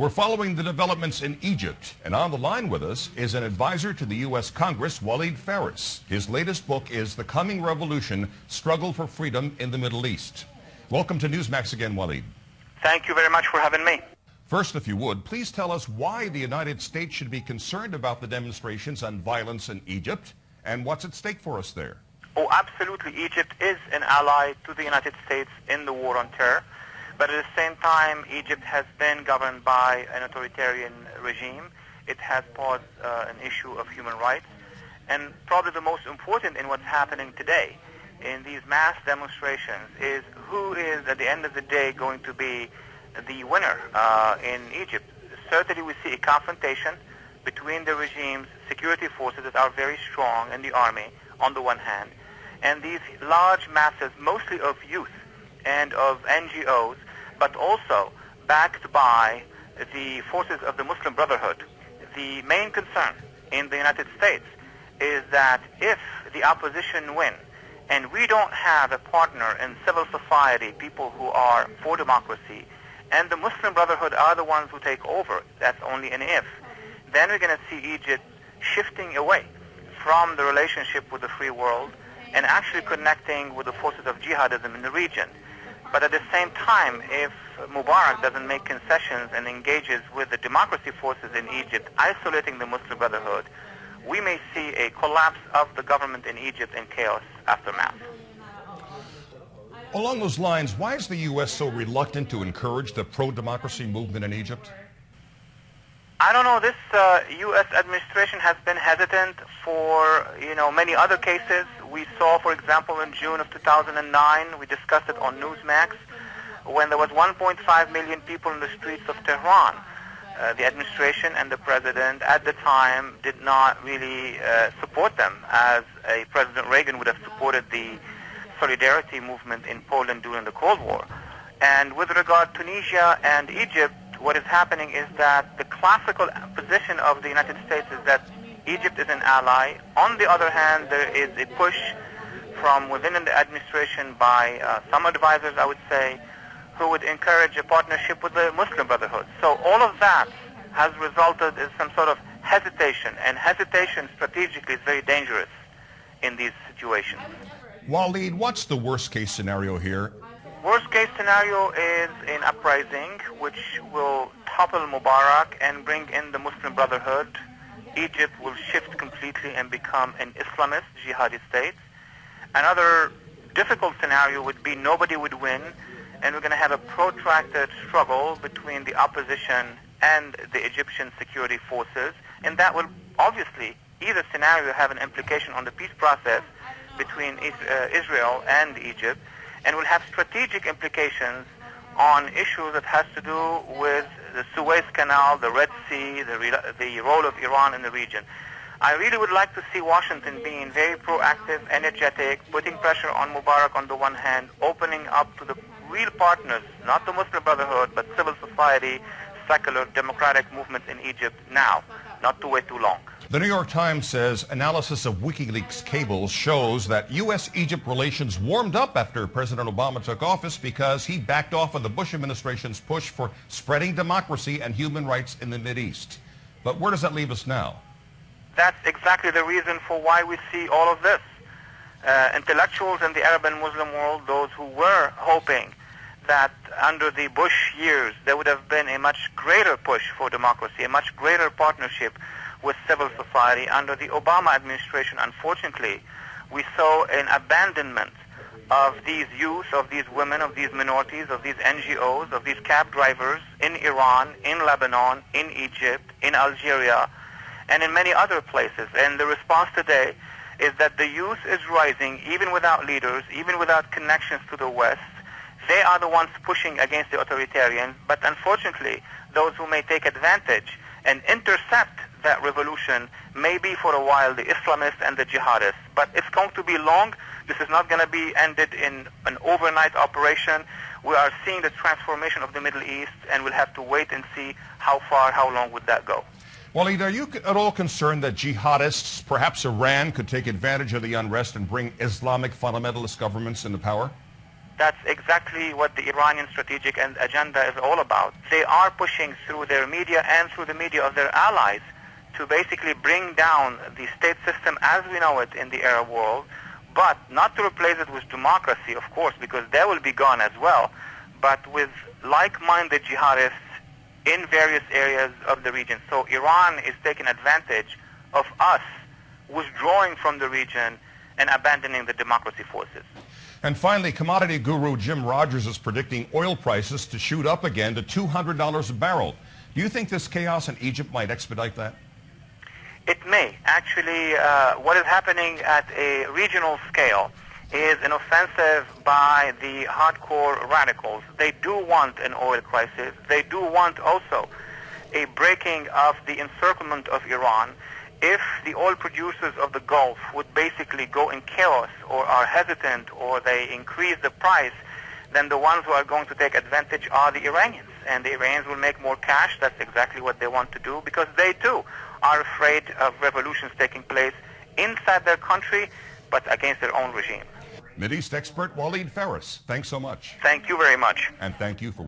We're following the developments in Egypt, and on the line with us is an advisor to the U.S. Congress, Walid Phares. His latest book is The Coming Revolution, Struggle for Freedom in the Middle East. Welcome to Newsmax again, Walid. Thank you very much for having me. First, if you would, please tell us why the United States should be concerned about the demonstrations on violence in Egypt, and what's at stake for us there. Oh, absolutely. Egypt is an ally to the United States in the war on terror. But at the same time, Egypt has been governed by an authoritarian regime. It has posed an issue of human rights. And probably the most important in what's happening today in these mass demonstrations is who is, at the end of the day, going to be the winner in Egypt. Certainly we see a confrontation between the regime's security forces that are very strong in the army, on the one hand, and these large masses, mostly of youth and of NGOs, but also backed by the forces of the Muslim Brotherhood. The main concern in the United States is that if the opposition win, and we don't have a partner in civil society, people who are for democracy, and the Muslim Brotherhood are the ones who take over, that's only an if, then we're going to see Egypt shifting away from the relationship with the free world and actually connecting with the forces of jihadism in the region. But at the same time, if Mubarak doesn't make concessions and engages with the democracy forces in Egypt, isolating the Muslim Brotherhood, we may see a collapse of the government in Egypt and chaos aftermath. Along those lines, why is the U.S. so reluctant to encourage the pro-democracy movement in Egypt? I don't know. This U.S. administration has been hesitant for, many other cases. We saw, for example, in June of 2009, we discussed it on Newsmax, when there was 1.5 million people in the streets of Tehran. The administration and the president at the time did not really support them, as President Reagan would have supported the solidarity movement in Poland during the Cold War. And with regard to Tunisia and Egypt, what is happening is that the classical position of the United States is that Egypt is an ally. On the other hand, there is a push from within the administration by some advisors, I would say, who would encourage a partnership with the Muslim Brotherhood. So all of that has resulted in some sort of hesitation, and hesitation strategically is very dangerous in these situations. Walid, what's the worst-case scenario here? Worst-case scenario is an uprising which will topple Mubarak and bring in the Muslim Brotherhood. Egypt will shift completely and become an Islamist jihadi state. Another difficult scenario would be nobody would win, and we're going to have a protracted struggle between the opposition and the Egyptian security forces, and that will obviously, either scenario, have an implication on the peace process between Israel and Egypt, and will have strategic implications on issues that has to do with the Suez Canal, the Red Sea, the role of Iran in the region. I really would like to see Washington being very proactive, energetic, putting pressure on Mubarak on the one hand, opening up to the real partners, not the Muslim Brotherhood, but civil society, secular, democratic movements in Egypt now, not to wait too long. The New York Times says analysis of WikiLeaks cables shows that U.S.-Egypt relations warmed up after President Obama took office because he backed off of the Bush administration's push for spreading democracy and human rights in the Mideast. But where does that leave us now? That's exactly the reason for why we see all of this. Intellectuals in the Arab and Muslim world, those who were hoping that under the Bush years there would have been a much greater push for democracy, a much greater partnership with civil society. Under the Obama administration, unfortunately, we saw an abandonment of these youth, of these women, of these minorities, of these NGOs, of these cab drivers in Iran, in Lebanon, in Egypt, in Algeria, and in many other places. And the response today is that the youth is rising, even without leaders, even without connections to the West. They are the ones pushing against the authoritarians, but unfortunately, those who may take advantage and intercept that revolution may be for a while the Islamists and the jihadists. But it's going to be long. This is not going to be ended in an overnight operation. We are seeing the transformation of the Middle East, and we'll have to wait and see how far, how long would that go. Walid, are you at all concerned that jihadists, perhaps Iran, could take advantage of the unrest and bring Islamic fundamentalist governments into power? That's exactly what the Iranian strategic agenda is all about. They are pushing through their media and through the media of their allies to basically bring down the state system as we know it in the Arab world, but not to replace it with democracy, of course, because they will be gone as well, but with like-minded jihadists in various areas of the region. So Iran is taking advantage of us withdrawing from the region and abandoning the democracy forces. And finally, commodity guru Jim Rogers is predicting oil prices to shoot up again to $200 a barrel. Do you think this chaos in Egypt might expedite that? It may. Actually, what is happening at a regional scale is an offensive by the hardcore radicals. They do want an oil crisis. They do want also a breaking of the encirclement of Iran. If the oil producers of the Gulf would basically go in chaos or are hesitant or they increase the price, then the ones who are going to take advantage are the Iranians. And the Iranians will make more cash. That's exactly what they want to do because they too are afraid of revolutions taking place inside their country but against their own regime. Mideast expert Walid Phares, thanks so much. Thank you very much. And thank you for